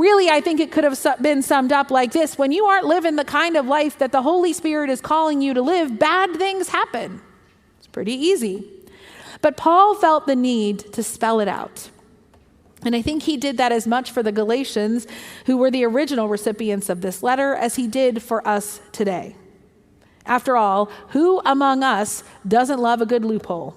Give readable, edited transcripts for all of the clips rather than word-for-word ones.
Really, I think it could have been summed up like this. When you aren't living the kind of life that the Holy Spirit is calling you to live, bad things happen. It's pretty easy. But Paul felt the need to spell it out. And I think he did that as much for the Galatians, who were the original recipients of this letter, as he did for us today. After all, who among us doesn't love a good loophole?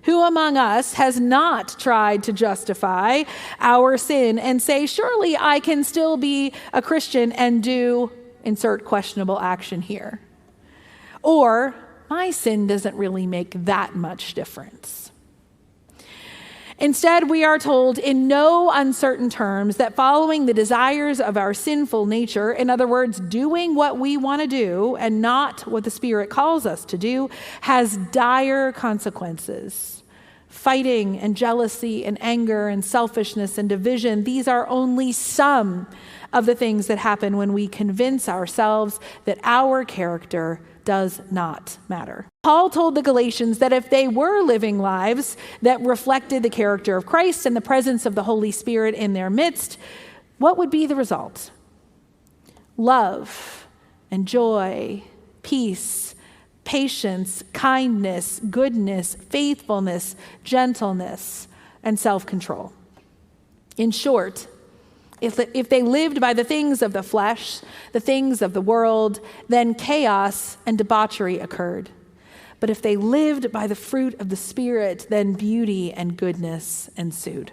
Who among us has not tried to justify our sin and say, surely I can still be a Christian and do insert questionable action here? Or, my sin doesn't really make that much difference. Instead, we are told in no uncertain terms that following the desires of our sinful nature, in other words, doing what we want to do and not what the Spirit calls us to do, has dire consequences. Fighting and jealousy and anger and selfishness and division, these are only some of the things that happen when we convince ourselves that our character does not matter. Paul told the Galatians that if they were living lives that reflected the character of Christ and the presence of the Holy Spirit in their midst, what would be the result? Love and joy, peace, patience, kindness, goodness, faithfulness, gentleness, and self-control. In short, if they lived by the things of the flesh, the things of the world, then chaos and debauchery occurred. But if they lived by the fruit of the Spirit, then beauty and goodness ensued.